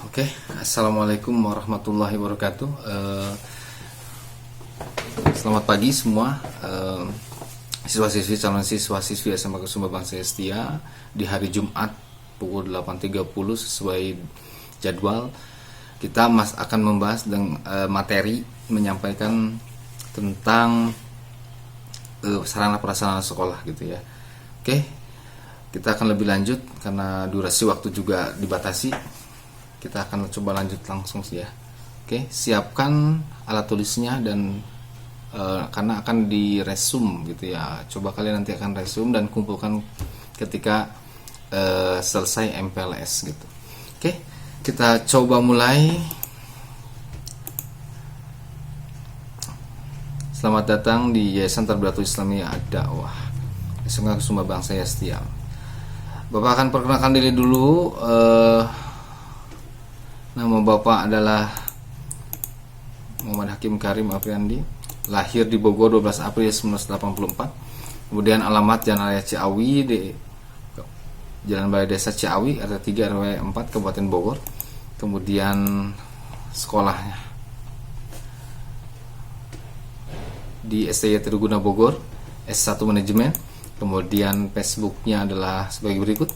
Oke, Assalamualaikum warahmatullahi wabarakatuh. Selamat pagi semua, siswa-siswi, calon siswa-siswi SMA Kusuma Bangsa Setia di hari Jumat pukul 8.30 sesuai jadwal. Kita akan membahas dengan materi menyampaikan tentang sarana prasarana sekolah gitu ya. Oke, kita akan lebih lanjut karena durasi waktu juga dibatasi. Kita akan coba lanjut langsung sih ya. Oke, siapkan alat tulisnya dan karena akan diresum gitu ya. Coba kalian nanti akan resum dan kumpulkan ketika selesai MPLS gitu. Oke, kita coba mulai. Selamat datang di Yayasan Tarbiyatul Islamiyah Ad-Da'wah SMA Kusuma Bangsa Setia. Bapak akan perkenalkan diri dulu. Nama Bapak adalah Muhammad Hakim Karim Afriandi, lahir di Bogor 12 April 1984. Kemudian alamat Jalan Raya Ciawi di Jalan Balai Desa Ciawi RT 3 RW 4 Kabupaten Bogor. Kemudian sekolahnya di STY Tiruguna Bogor, S1 Manajemen. Kemudian Facebooknya adalah sebagai berikut.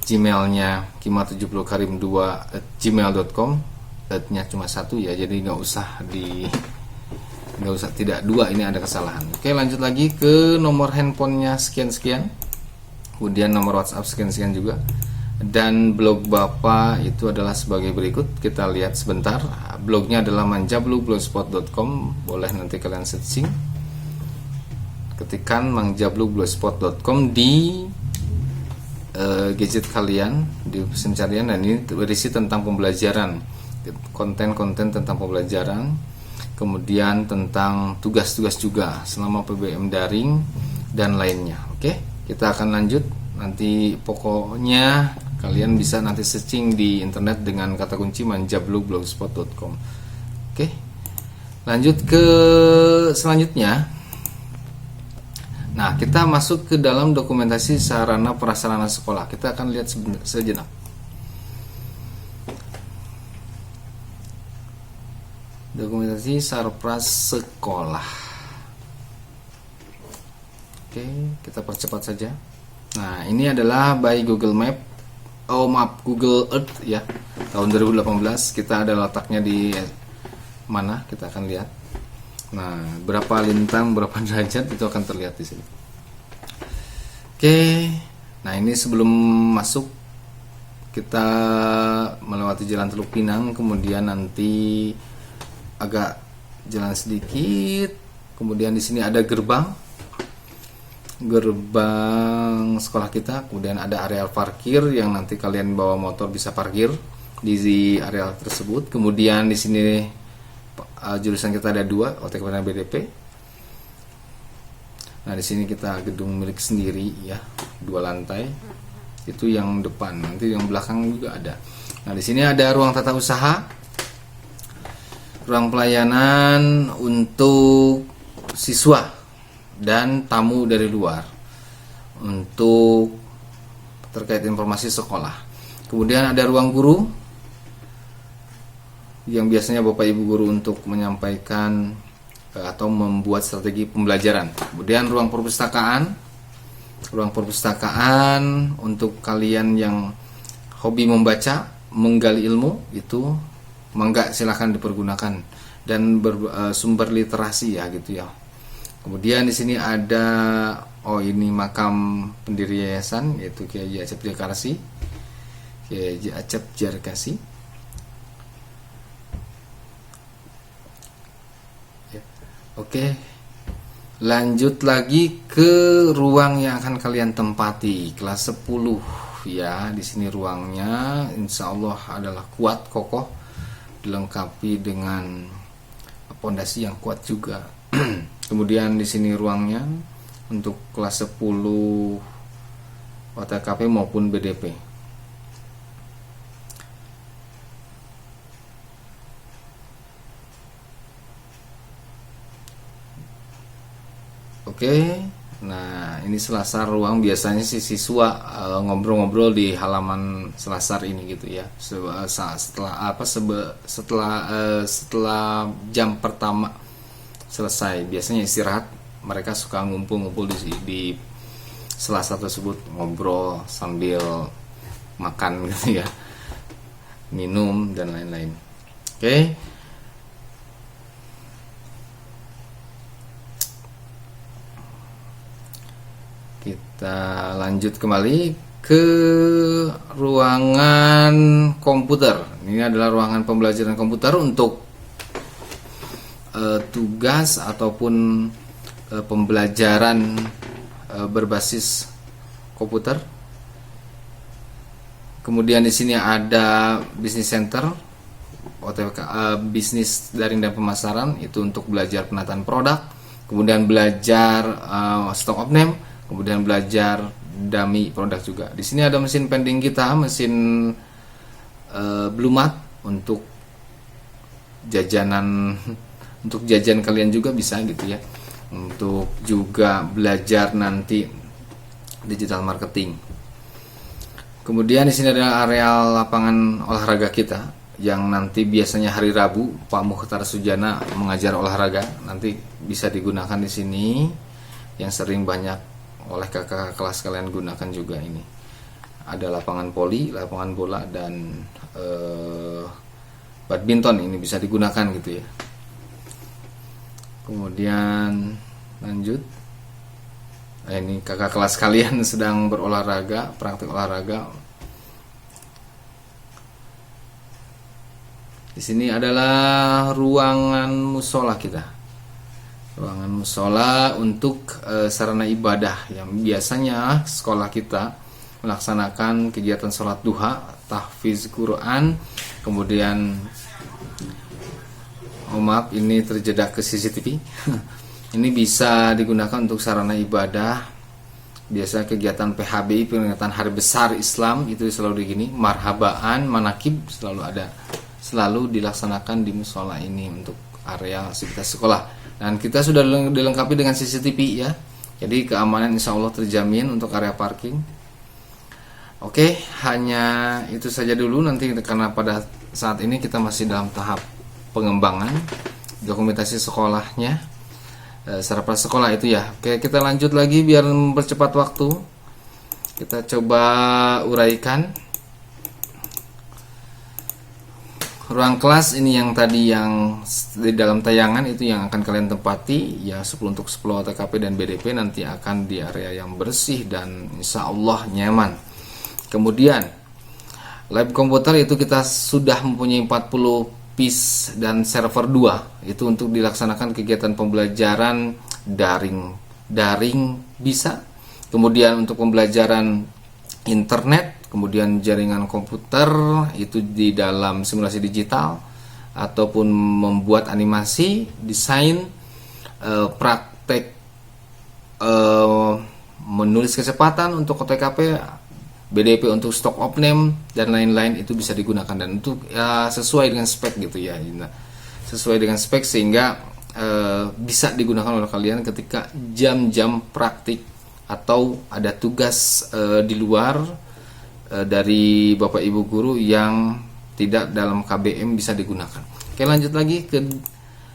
Gmailnya kima70karim2@gmail.com. @nya cuma satu ya, jadi nggak usah tidak dua, ini ada kesalahan. Oke, lanjut lagi ke nomor handphonenya sekian-sekian, kemudian nomor WhatsApp sekian-sekian juga, dan blog Bapak itu adalah sebagai berikut. Kita lihat sebentar. Blognya adalah mangjablu.blogspot.com. Boleh nanti kalian searching, ketikan mangjablu.blogspot.com di gadget kalian di pencarian, dan ini berisi tentang pembelajaran, konten-konten tentang pembelajaran, kemudian tentang tugas-tugas juga selama PBM daring dan lainnya. Oke, kita akan lanjut. Nanti pokoknya kalian bisa nanti searching di internet dengan kata kunci manjablu.blogspot.com. Oke, lanjut ke selanjutnya. Nah, kita masuk ke dalam dokumentasi sarana prasarana sekolah. Kita akan lihat sejenak. Dokumentasi sarpras sekolah. Oke, kita percepat saja. Nah, ini adalah by Google Map. Google Earth ya. Tahun 2018. Kita ada letaknya di mana? Kita akan lihat. Nah, berapa lintang, berapa derajat itu akan terlihat di sini. Oke, nah ini sebelum masuk kita melewati Jalan Teluk Pinang, kemudian nanti agak jalan sedikit, kemudian di sini ada gerbang sekolah kita, kemudian ada areal parkir yang nanti kalian bawa motor bisa parkir di area tersebut. Kemudian di sini jurusan kita ada 2, OTK dan BDP. Nah, di sini kita gedung milik sendiri ya, 2 lantai. Itu yang depan, nanti yang belakang juga ada. Nah, di sini ada ruang tata usaha, ruang pelayanan untuk siswa dan tamu dari luar untuk terkait informasi sekolah. Kemudian ada ruang guru yang biasanya Bapak Ibu guru untuk menyampaikan atau membuat strategi pembelajaran. Kemudian ruang perpustakaan untuk kalian yang hobi membaca, menggali ilmu, itu mangga silahkan dipergunakan, dan sumber literasi ya gitu ya. Kemudian di sini ada ini makam pendiri yayasan, yaitu Kiai Haji Acep Jarkasi. Oke, lanjut lagi ke ruang yang akan kalian tempati, kelas 10 ya. Di sini ruangnya insya Allah adalah kuat, kokoh, dilengkapi dengan pondasi yang kuat juga. Kemudian di sini ruangnya untuk kelas 10 OTKP maupun BDP. Oke, nah ini selasar ruang, biasanya sih siswa ngobrol-ngobrol di halaman selasar ini gitu ya. Setelah jam pertama selesai, biasanya istirahat, mereka suka ngumpul-ngumpul di selasar tersebut, ngobrol sambil makan gitu ya, minum dan lain-lain. Oke. Kita lanjut kembali ke ruangan komputer. Ini adalah ruangan pembelajaran komputer untuk tugas ataupun pembelajaran berbasis komputer. Kemudian di sini ada business center, OTK, bisnis daring dan pemasaran, itu untuk belajar penataan produk. Kemudian belajar stock of name, kemudian belajar dummy produk juga. Di sini ada mesin pending kita, mesin Blumat untuk jajanan, untuk jajan kalian juga bisa gitu ya. Untuk juga belajar nanti digital marketing. Kemudian di sini ada area lapangan olahraga kita yang nanti biasanya hari Rabu Pak Mukhtar Sujana mengajar olahraga, nanti bisa digunakan di sini, yang sering banyak oleh kakak kelas kalian gunakan juga. Ini ada lapangan voli, lapangan bola, dan badminton, ini bisa digunakan gitu ya. Kemudian lanjut, ini kakak kelas kalian sedang berolahraga, praktik olahraga. Di sini adalah ruangan musola kita. Ruangan musola untuk sarana ibadah yang biasanya sekolah kita melaksanakan kegiatan sholat duha, tahfiz Quran, kemudian maaf ini terjebak ke CCTV. Ini bisa digunakan untuk sarana ibadah. Biasa kegiatan PHBI, peringatan Hari Besar Islam, itu selalu begini, marhabaan, manakib selalu dilaksanakan di musola ini untuk area aktivitas sekolah. Dan kita sudah dilengkapi dengan CCTV ya. Jadi keamanan insya Allah terjamin untuk area parking. Oke, hanya itu saja dulu nanti, karena pada saat ini kita masih dalam tahap pengembangan dokumentasi sekolahnya, secara prasekolah itu ya. Oke, kita lanjut lagi biar mempercepat waktu. Kita coba uraikan. Ruang kelas ini yang tadi yang di dalam tayangan itu yang akan kalian tempati ya, 10 untuk 10 OTKP dan BDP, nanti akan di area yang bersih dan insya Allah nyaman. Kemudian lab komputer itu kita sudah mempunyai 40 piece dan server 2, itu untuk dilaksanakan kegiatan pembelajaran daring bisa. Kemudian untuk pembelajaran internet, kemudian jaringan komputer itu di dalam simulasi digital ataupun membuat animasi, desain, praktek menulis kecepatan untuk OTKP, BDP untuk stock of name dan lain-lain, itu bisa digunakan dan itu sesuai dengan spek gitu ya. Sesuai dengan spek sehingga bisa digunakan oleh kalian ketika jam-jam praktik atau ada tugas di luar dari Bapak Ibu guru yang tidak dalam KBM, bisa digunakan. Oke, lanjut lagi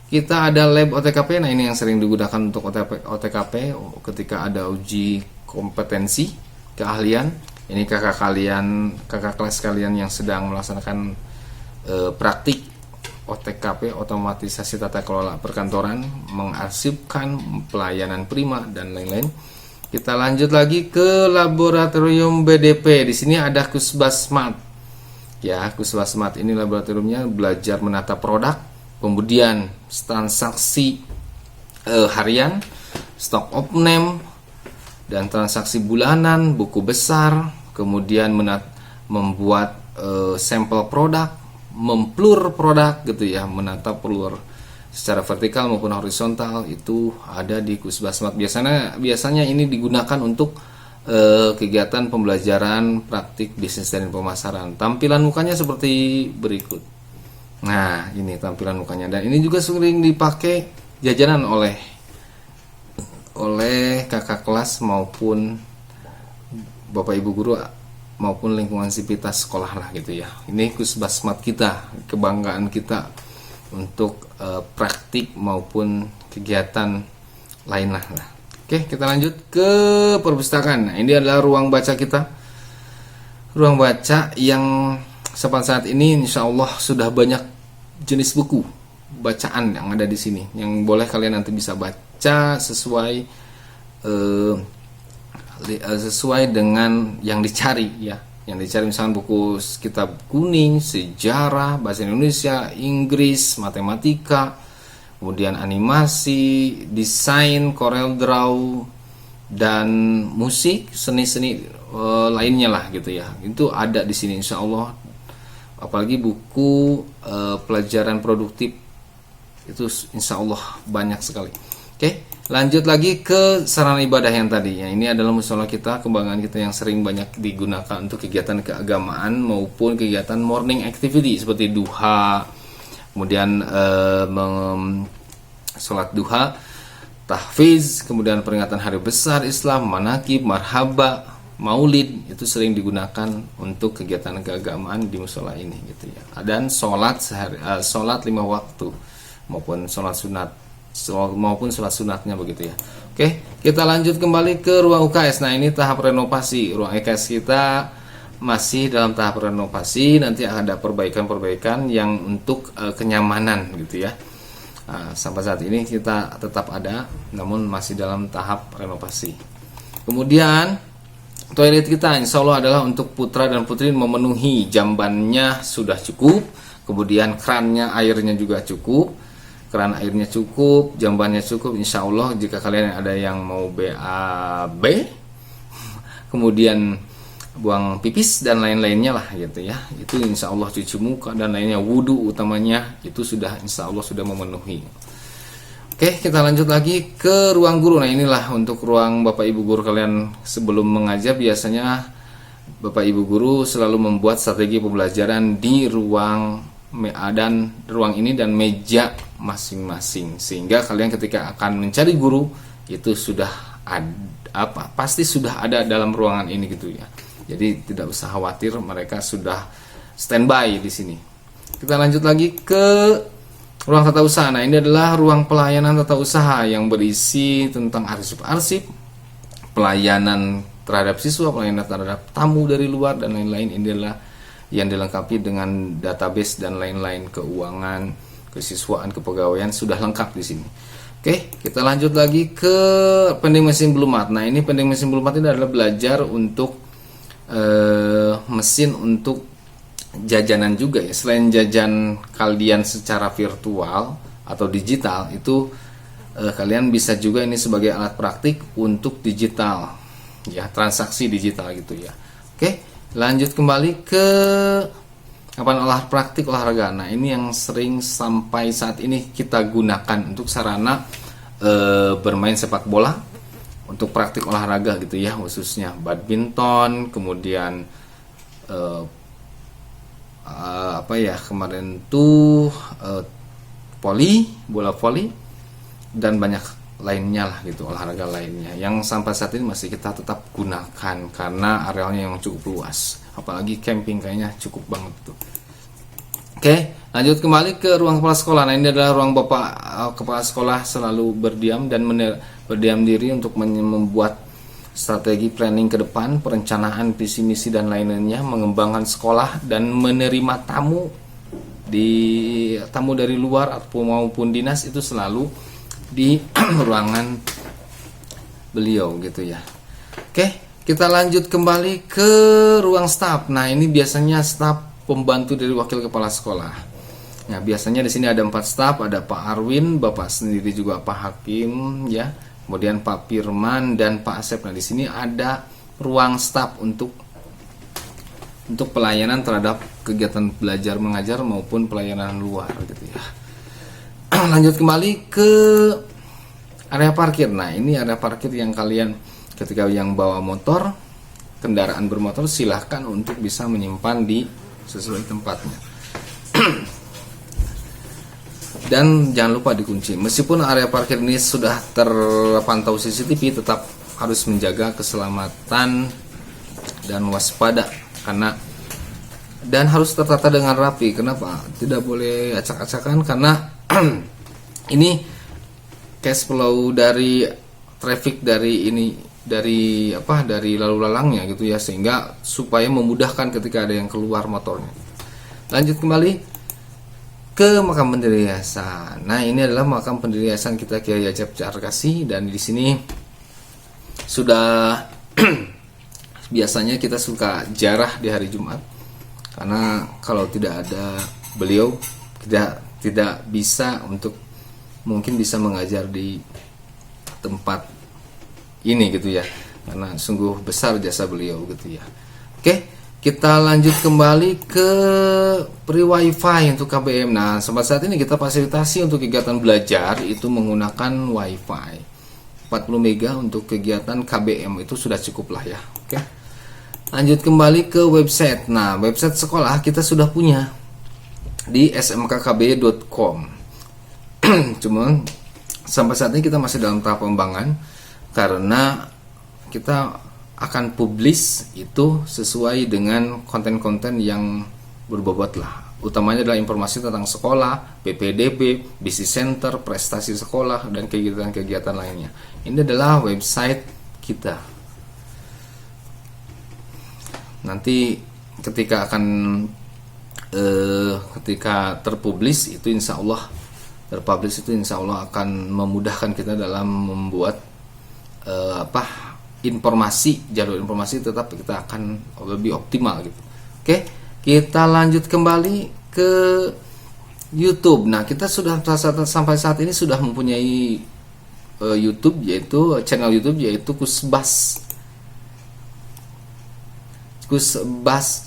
kita ada lab OTKP. Nah, ini yang sering digunakan untuk OTKP ketika ada uji kompetensi keahlian. Ini kakak kelas kalian yang sedang melaksanakan praktik OTKP, otomatisasi tata kelola perkantoran, mengarsipkan pelayanan prima dan lain-lain. Kita lanjut lagi ke laboratorium BDP. Di sini ada Kusbasmat. Ya, Kusbasmat ini laboratoriumnya belajar menata produk, kemudian transaksi harian, stock of name, dan transaksi bulanan, buku besar, kemudian membuat sampel produk, memplur produk gitu ya, menata plur secara vertikal maupun horizontal, itu ada di Kusbasmat. Biasanya ini digunakan untuk kegiatan pembelajaran praktik bisnis dan pemasaran. Tampilan mukanya seperti berikut. Nah, ini tampilan mukanya, dan ini juga sering dipakai jajanan oleh kakak kelas maupun bapak ibu guru maupun lingkungan sivitas sekolah lah gitu ya. Ini kusbasmat kita, kebanggaan kita untuk praktik maupun kegiatan lain lah. Oke, kita lanjut ke perpustakaan. Nah, ini adalah ruang baca kita. Ruang baca yang saat ini insya Allah sudah banyak jenis buku bacaan yang ada di sini, yang boleh kalian nanti bisa baca sesuai dengan yang dicari ya. Yang dicari misalnya buku kitab kuning, sejarah, bahasa Indonesia, Inggris, matematika, kemudian animasi, desain, Corel Draw, dan musik, seni-seni lainnya lah gitu ya. Itu ada di sini insya Allah. Apalagi buku pelajaran produktif itu insya Allah banyak sekali. Oke, lanjut lagi ke sarana ibadah yang tadi ya. Ini adalah musola kita, kebanggaan kita yang sering banyak digunakan untuk kegiatan keagamaan maupun kegiatan morning activity seperti duha, kemudian sholat duha, tahfiz, kemudian peringatan hari besar Islam, manakib, marhaba, maulid, itu sering digunakan untuk kegiatan keagamaan di musola ini gitu ya. Dan sholat 5 waktu maupun sholat sunatnya begitu ya. Oke, kita lanjut kembali ke ruang UKS. Nah, ini tahap renovasi. Ruang UKS kita masih dalam tahap renovasi. Nanti ada perbaikan-perbaikan yang untuk kenyamanan gitu ya. Sampai saat ini kita tetap ada, namun masih dalam tahap renovasi. Kemudian toilet kita insya Allah adalah untuk putra dan putri memenuhi, jambannya sudah cukup, kemudian krannya airnya juga cukup. Keran airnya cukup, jambannya cukup, insya Allah. Jika kalian ada yang mau BAB, kemudian buang pipis dan lain-lainnya lah gitu ya, itu insya Allah cuci muka dan lainnya, wudhu utamanya, itu sudah insya Allah sudah memenuhi. Oke, kita lanjut lagi ke ruang guru. Nah, inilah untuk ruang bapak ibu guru kalian sebelum mengajar. Biasanya bapak ibu guru selalu membuat strategi pembelajaran di ruang ini dan meja masing-masing, sehingga kalian ketika akan mencari guru itu sudah pasti sudah ada dalam ruangan ini gitu ya. Jadi tidak usah khawatir, mereka sudah standby di sini. Kita lanjut lagi ke ruang tata usaha. Nah, ini adalah ruang pelayanan tata usaha yang berisi tentang arsip-arsip, pelayanan terhadap siswa, pelayanan terhadap tamu dari luar dan lain-lain. Ini adalah yang dilengkapi dengan database dan lain-lain, keuangan, kesiswaan, kepegawaian sudah lengkap di sini. Oke, kita lanjut lagi ke vending mesin Bluemart. Nah, ini vending mesin Bluemart ini adalah belajar untuk mesin untuk jajanan juga ya. Selain jajan kalian secara virtual atau digital, itu kalian bisa juga ini sebagai alat praktik untuk digital ya, transaksi digital gitu ya. Oke, lanjut kembali ke alat praktik olahraga. Nah, ini yang sering sampai saat ini kita gunakan untuk sarana bermain sepak bola, untuk praktik olahraga gitu ya, khususnya badminton, kemudian kemarin tuh bola voli dan banyak lainnya lah gitu, olahraga lainnya yang sampai saat ini masih kita tetap gunakan karena arealnya yang cukup luas, apalagi camping kayaknya cukup banget tuh. Oke, lanjut kembali ke ruang kepala sekolah. Nah, ini adalah ruang bapak kepala sekolah selalu berdiam diri untuk membuat strategi planning ke depan, perencanaan visi misi dan lain-lainnya, mengembangkan sekolah dan menerima tamu dari luar maupun dinas, itu selalu di ruangan beliau gitu ya. Oke, kita lanjut kembali ke ruang staf. Nah, ini biasanya staf pembantu dari wakil kepala sekolah. Nah, biasanya di sini ada 4 staf, ada Pak Arwin, Bapak sendiri juga Pak Hakim ya. Kemudian Pak Firman dan Pak Asep. Nah, di sini ada ruang staf untuk pelayanan terhadap kegiatan belajar mengajar maupun pelayanan luar gitu ya. Lanjut kembali ke area parkir. Nah, ini area parkir yang kalian ketika yang bawa motor, kendaraan bermotor, silahkan untuk bisa menyimpan di sesuai tempatnya. Dan jangan lupa dikunci. Meskipun area parkir ini sudah terpantau CCTV, tetap harus menjaga keselamatan dan waspada dan harus tertata dengan rapi. Kenapa? Tidak boleh acak-acakan karena ini cash flow dari traffic dari lalu lalangnya gitu ya, sehingga supaya memudahkan ketika ada yang keluar motornya. Lanjut kembali ke makam pendiri yayasan. Nah, ini adalah makam pendiri yayasan kita, Kiai Ajab Charkasih, dan di sini sudah biasanya kita suka ziarah di hari Jumat karena kalau tidak ada beliau tidak bisa mungkin bisa mengajar di tempat ini gitu ya, karena sungguh besar jasa beliau gitu ya. Oke, kita lanjut kembali ke free wifi untuk KBM. Nah, sampai saat ini kita fasilitasi untuk kegiatan belajar itu menggunakan wifi 40 mega untuk kegiatan KBM, itu sudah cukup lah ya. Oke, lanjut kembali ke website. Nah, website sekolah kita sudah punya di smkkb.com. Cuman sampai saat ini kita masih dalam tahap pengembangan karena kita akan publish itu sesuai dengan konten-konten yang berbobot lah. Utamanya adalah informasi tentang sekolah, PPDB, business center, prestasi sekolah, dan kegiatan-kegiatan lainnya. Ini adalah website kita. Nanti ketika terpublish itu insya Allah akan memudahkan kita dalam membuat jadwal informasi, tetap kita akan lebih optimal gitu. Oke, kita lanjut kembali ke YouTube. Nah, kita sudah sampai saat ini sudah mempunyai channel YouTube yaitu Kusbas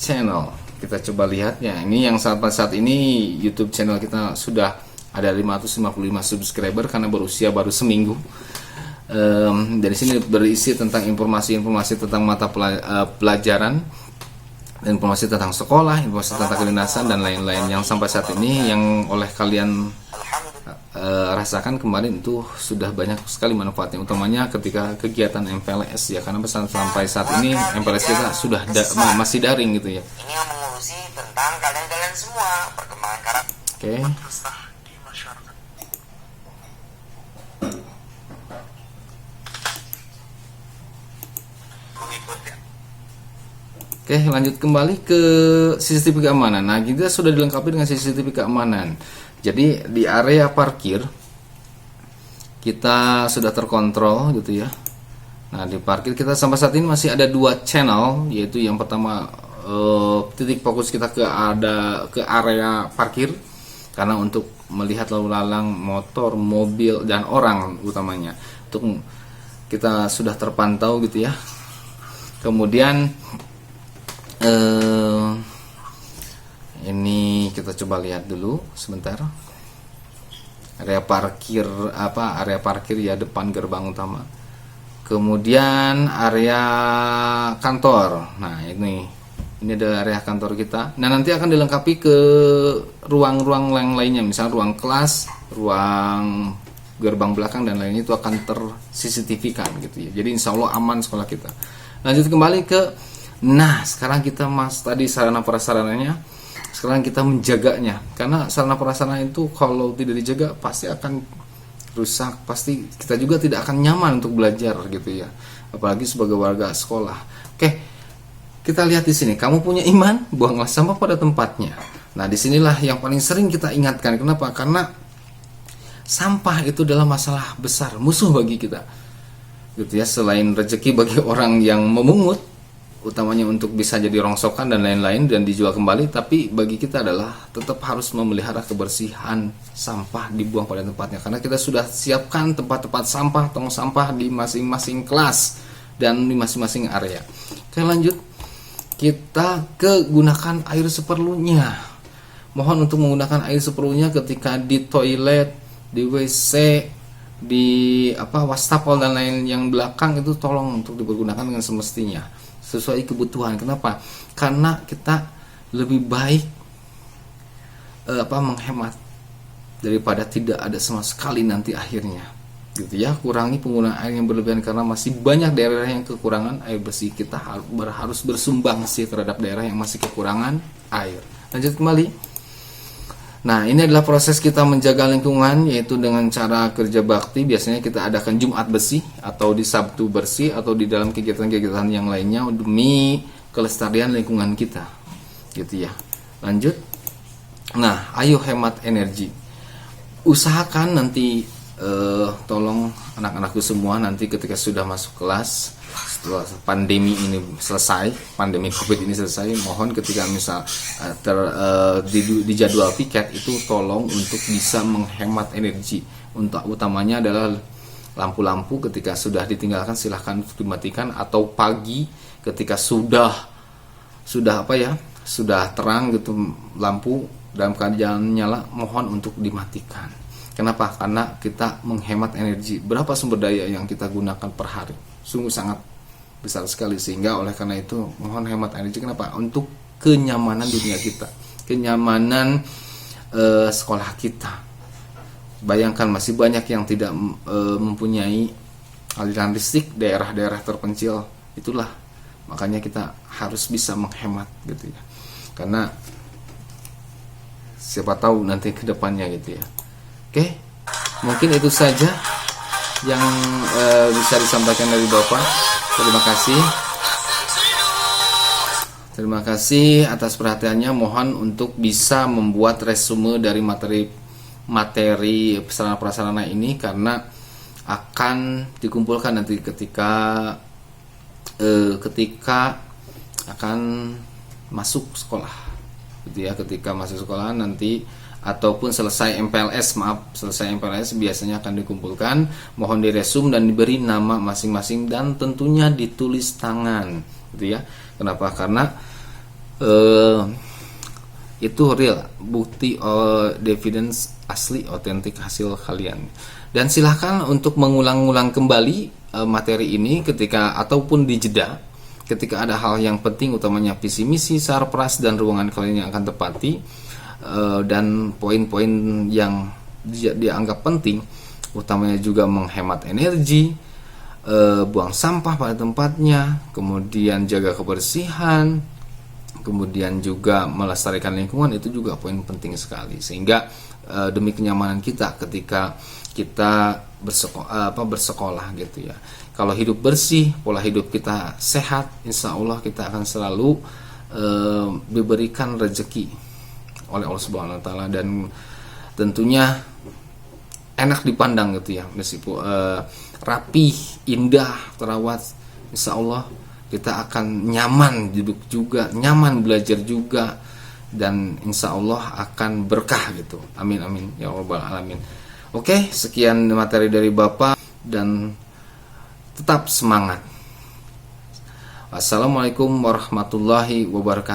channel. Kita coba lihat ya. Ini yang sampai saat ini YouTube channel kita sudah ada 555 subscriber karena baru seminggu. Dari sini berisi tentang informasi tentang mata pelajaran, informasi tentang sekolah, informasi tentang kedinasan dan lain-lain yang sampai saat ini yang oleh kalian rasakan kemarin itu sudah banyak sekali manfaatnya, utamanya ketika kegiatan MPLS ya, karena sampai saat ini MPLS kita sudah masih daring gitu ya. Ini yang mengurusi tentang kalian semua perkembangan karakter. Oke. Oke, lanjut kembali ke CCTV keamanan. Nah, kita sudah dilengkapi dengan CCTV keamanan. Jadi di area parkir kita sudah terkontrol gitu ya. Nah, di parkir kita sampai saat ini masih ada 2 channel, yaitu yang pertama titik fokus kita ke area parkir karena untuk melihat lalu lalang motor, mobil dan orang utamanya. Untuk kita sudah terpantau gitu ya. Kemudian ini kita coba lihat dulu sebentar. Area parkir ya, depan gerbang utama. Kemudian area kantor. Nah, ini adalah area kantor kita. Nah, nanti akan dilengkapi ke ruang-ruang yang lainnya, misalnya ruang kelas, ruang gerbang belakang dan lainnya, itu akan ter-CCTV-kan gitu ya. Jadi insya Allah aman sekolah kita. Lanjut kembali ke sekarang kita tadi sarana prasarananya, sekarang kita menjaganya, karena sarana prasarana itu kalau tidak dijaga pasti akan rusak, pasti kita juga tidak akan nyaman untuk belajar gitu ya, apalagi sebagai warga sekolah. Oke, kita lihat di sini, kamu punya iman, buanglah sampah pada tempatnya. Nah, disinilah yang paling sering kita ingatkan. Kenapa? Karena sampah itu adalah masalah besar, musuh bagi kita gitu ya. Selain rezeki bagi orang yang memungut, utamanya untuk bisa jadi rongsokan dan lain-lain dan dijual kembali, tapi bagi kita adalah tetap harus memelihara kebersihan, sampah dibuang pada tempatnya, karena kita sudah siapkan tempat-tempat sampah, tong sampah di masing-masing kelas dan di masing-masing area. Oke, lanjut, kita gunakan air seperlunya. Mohon untuk menggunakan air seperlunya ketika di toilet, di WC, di wastafel dan lain yang belakang, itu tolong untuk dipergunakan dengan semestinya sesuai kebutuhan. Kenapa? Karena kita lebih baik menghemat daripada tidak ada sama sekali nanti akhirnya. gitu ya. Kurangi penggunaan air yang berlebihan karena masih banyak daerah yang kekurangan air bersih. Kita harus bersumbang sih terhadap daerah yang masih kekurangan air. Lanjut kembali. Nah, ini adalah proses kita menjaga lingkungan, yaitu dengan cara kerja bakti. Biasanya kita adakan Jumat bersih atau di Sabtu bersih atau di dalam kegiatan-kegiatan yang lainnya demi kelestarian lingkungan kita, gitu ya. Lanjut. Nah, ayo hemat energi. Usahakan nanti tolong anak-anakku semua nanti ketika sudah masuk kelas, setelah pandemi ini selesai, pandemi COVID ini selesai, mohon ketika misal di jadwal piket itu tolong untuk bisa menghemat energi. Untuk utamanya adalah lampu-lampu ketika sudah ditinggalkan silahkan dimatikan, atau pagi ketika sudah terang gitu lampu dalam keadaan nyala, mohon untuk dimatikan. Kenapa? Karena kita menghemat energi. Berapa sumber daya yang kita gunakan per hari? Sungguh sangat besar sekali, sehingga oleh karena itu mohon hemat energi. Kenapa? Untuk kenyamanan dunia kita, kenyamanan sekolah kita. Bayangkan masih banyak yang tidak mempunyai aliran listrik, daerah-daerah terpencil. Itulah makanya kita harus bisa menghemat gitu ya. Karena siapa tahu nanti ke depannya gitu ya. Oke, mungkin itu saja yang bisa disampaikan dari Bapak. Terima kasih atas perhatiannya. Mohon untuk bisa membuat resume dari materi prasarana ini, karena akan dikumpulkan nanti ketika akan masuk sekolah, gitu ya. Ketika masuk sekolah nanti ataupun selesai MPLS biasanya akan dikumpulkan. Mohon diresum dan diberi nama masing-masing dan tentunya ditulis tangan, gitu ya. Kenapa? Karena itu real, bukti evidence asli, otentik hasil kalian. Dan silahkan untuk mengulang-ulang kembali materi ini ketika ataupun di jeda, ketika ada hal yang penting, utamanya visi misi, sarpras dan ruangan kalian yang akan tepati. Dan poin-poin yang dianggap penting, utamanya juga menghemat energi, buang sampah pada tempatnya, kemudian jaga kebersihan, kemudian juga melestarikan lingkungan. Itu juga poin penting sekali, sehingga demi kenyamanan kita ketika kita bersekolah gitu ya. Kalau hidup bersih, pola hidup kita sehat, insya Allah kita akan selalu diberikan rezeki oleh Allah Subhanahu wa taala, dan tentunya enak dipandang gitu ya. Meskipun rapi, indah, terawat, insya Allah kita akan nyaman duduk juga, nyaman belajar juga, dan insya Allah akan berkah gitu. Amin amin ya rabbal alamin. Oke, sekian materi dari Bapak dan tetap semangat. Wassalamualaikum warahmatullahi wabarakatuh.